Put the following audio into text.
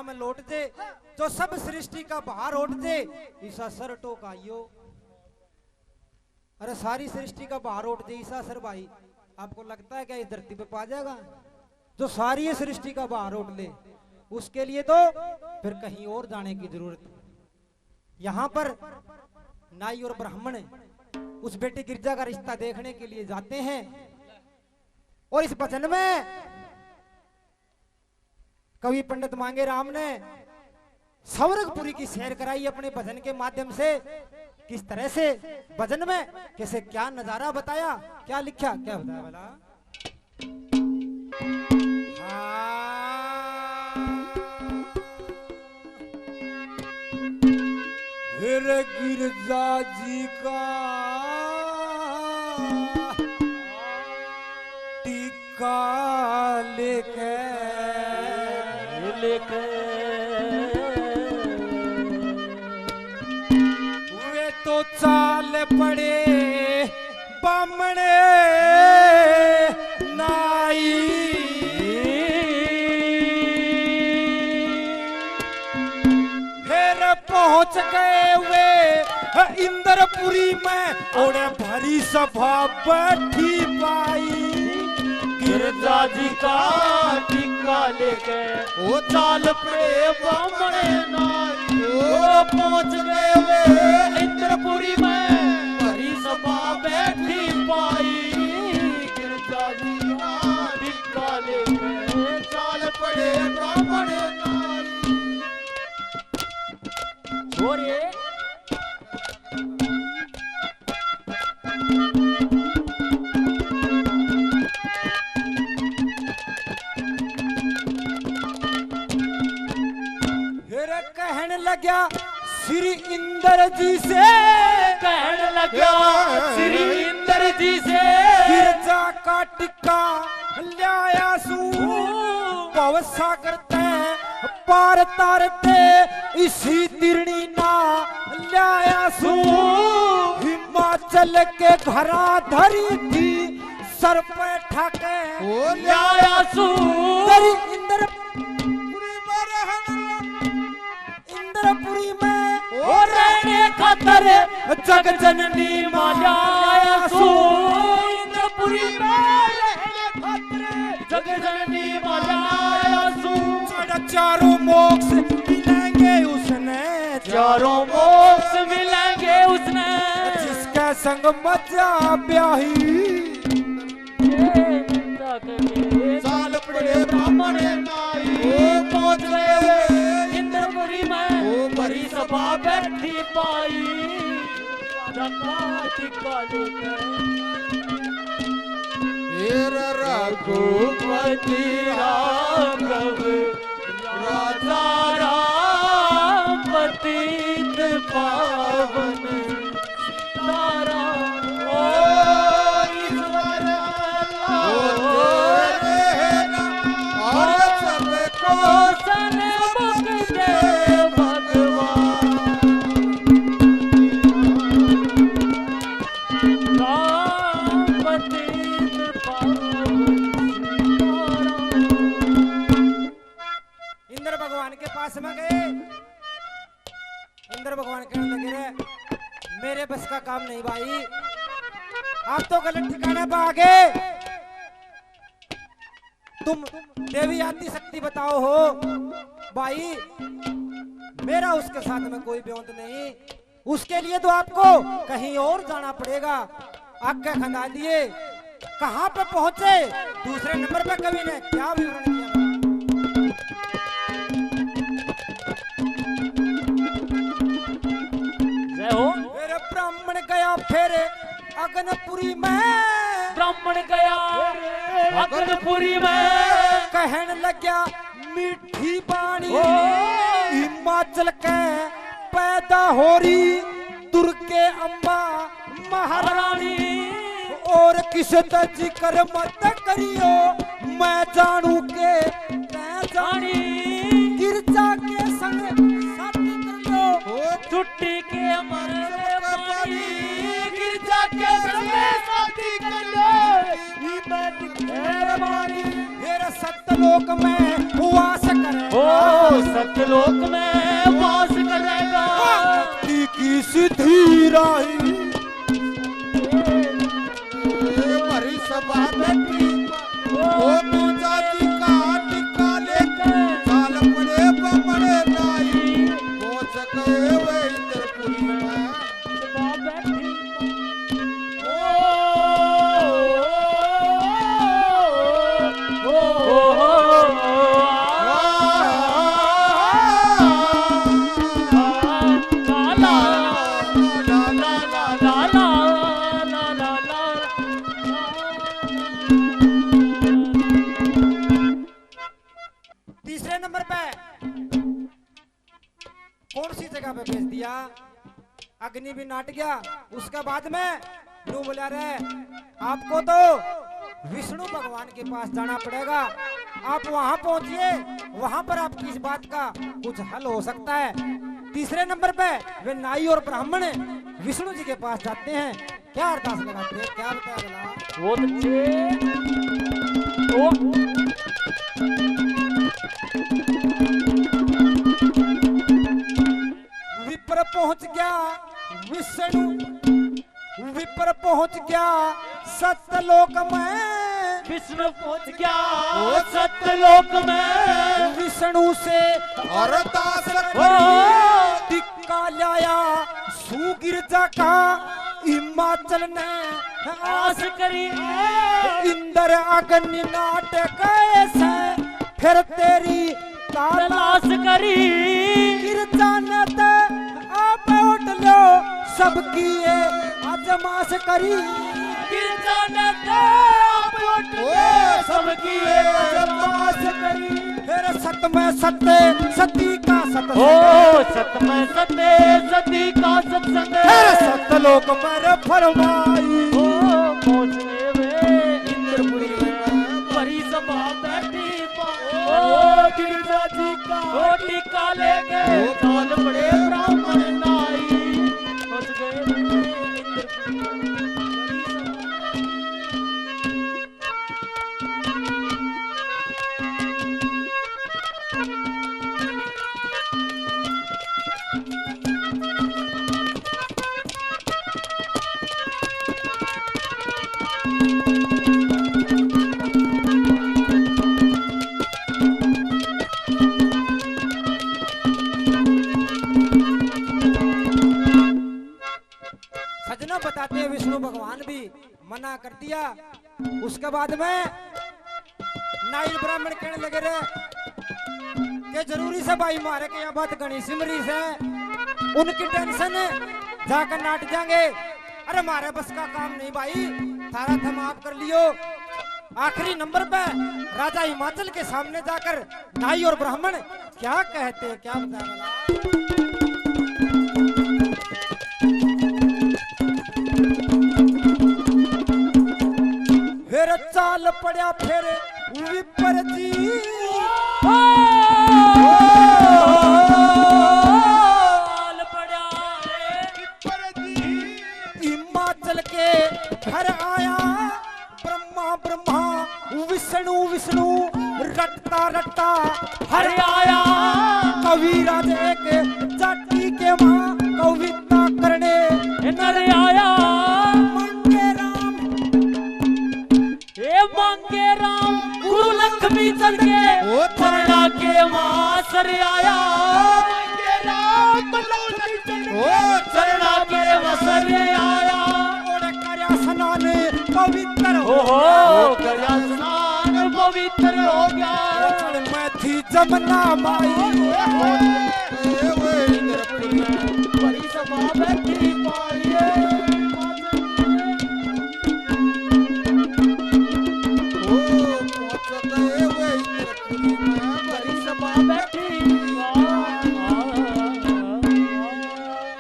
माया में लौट दे, जो सब सृष्टि का बाहर उठ दे, ईसा सर टोकाइयो। अरे सारी सृष्टि का बाहर उठ दे ईसा सर भाई, आपको लगता है क्या इस धरती पे पा जाएगा? जो सारी सृष्टि का बाहर उठ ले, उसके लिए तो फिर कहीं और जाने की जरूरत। यहाँ पर नाई और ब्राह्मण उस बेटी गिरजा का रिश्ता देखने के लिए जाते हैं, और इस भजन में कवि पंडित मांगे राम ने स्वर्गपुरी की सैर कराई अपने भजन के माध्यम से। किस तरह से भजन में कैसे क्या नजारा बताया, क्या लिखा, क्या बताया भला? फिर गिरजा जी का टीका लेके वे तो चाल पड़े बामणे नाई, फिर पहुंच गए वे इंद्रपुरी में, और भरी सभा बैठी पाई। गिरजा जी का टीका लेके वो चाल पड़े बामणे नाई, वो पहुंच गए वे इंद्रपुरी में, भरी सभा बैठी पाई। गिरजा जी का टीका लेके चाल पड़े बामणे नाई। छोड़िए कहने लगा श्री इंद्र जी से, कहने लगा श्री इंद्र जी से, गिरजा का टिक्का लाया सू, भवसागर ते पार तारते इसी तिरणी ना लाया सू। हिमाचल के घरा धरी थी सर पे ठाके लाया सू। इंद्रपुरी में और रहने खातर जग जननी माया सू। इंद्रपुरी में रहने खातर जग जननी माया सू। चारों मोक्ष मिलेंगे उसने, चारों मोक्ष मिलेंगे उसने, जिसका संग मचा ब्याही। साल पड़े ब्राह्मण नाई, वो पहुंच गए इंद्रपुरी में, वो भरी सभा बैठी पाई। रघुपति राघव राजा राम पतित पावन तारा। इंद्र भगवान के पास में गए। इंद्र भगवान कहने लगे रे मेरे बस का काम नहीं भाई, आप तो गलत ठिकाने पर आ गए। तुम देवी आदि शक्ति बताओ हो भाई, मेरा उसके साथ में कोई ब्योंत नहीं। उसके लिए तो आपको कहीं और जाना पड़ेगा। आज्ञा खंदा दिए, कहां पे पहुंचे? दूसरे नंबर पे कवि ने क्या विवरण किया? मेरे ब्राह्मण गया फिर अग्नपुरी में, ब्राह्मण गया अग्नपुरी में, कहने लगा मीठी बाणी हिमाचल के पैदा हो रही दुर्गे अम्बा महारानी। और किस जिक्र मत करियो, मैं जानू के मैं जानी। गिरजा के संग शादी कर लो, छुट्टी के अमर पानी। गिरजा के संग शादी कर लो, मेरे सत्यलोक में वास करे, ओ सतलोक में वास करेगा। की सीधी राही भरी सभा बैठी ओ तू जाति का टिका लेके चाल पड़े बमड़े नाई पहुंच गए वे इंद्रपुरी में। सभा बैठी तीसरे नंबर पे कौन सी जगह पे भेज दिया? अग्नि भी नाट गया। उसके बाद में नू बोला रे आपको तो विष्णु भगवान के पास जाना पड़ेगा। आप वहां पहुंचिए, वहां पर आपकी इस बात का कुछ हल हो सकता है। तीसरे नंबर पे वे नाई और ब्राह्मण विष्णु जी के पास जाते हैं। क्या अरदास लगाते हैं, क्या बताया भला? बहुत अच्छे। ओ विप्र पहुंच गया विष्णु, विप्र पहुंच गया सतलोक में। विष्णु पहुंच गया ओ सतलोक में। विष्णु से अरदास टिक्का लाया सुगिरजा का हिमाचल ने आस करी इंद्र अग्नि नाटक ऐसे फिर तेरी तलाश करी। गिरजा ने ते आप उठ लो सबकी ये आजमाश करी। गिरजा ने ते आप उठ लो सबकी आजमाश करी। फिर सत में सत्य सती का सत ओ सत में सत्य सती का सत्संग। फिर सतलोक पर फरमाई ओ पहुंच गए वे इंद्रपुरी में। भरी सभा बैठी ओ गिरजा जी का ओ टीका लेके चाल पड़े ब्राह्मण नाई। पहुंच गए वे इंद्रपुरी में। सजना बताते हैं विष्णु भगवान भी मना कर दिया। उसके बाद में नाई ब्राह्मण कहने लगे रे कि जरूरी से भाई मारे के यहाँ बात गणी सिमरी से उनकी टेंशन जाकर नाट जाएंगे। अरे मारे बस का काम नहीं भाई, थारा थम आप कर लियो। आखिरी नंबर पे राजा हिमाचल के सामने जाकर नाई और ब्राह्मण क्या कहते, क्या बताया? फिर चाल पड़ा फिर विपर जी चाल पड़ा हिमाचल के घर आया। ब्रह्मा ब्रह्मा विष्णु विष्णु रटता रटता हर आया। कविराज एक जाति के मां कविता करने नर आया। मांगे राम गुरु लक्ष्मी चंद के चरणा के मासर आया। मांगे राम लक्ष्मी चंद के चरणा के मासर आया। और करया स्नान पवित्र हो करया स्नान पवित्र हो गया। मैं थी जमुना माई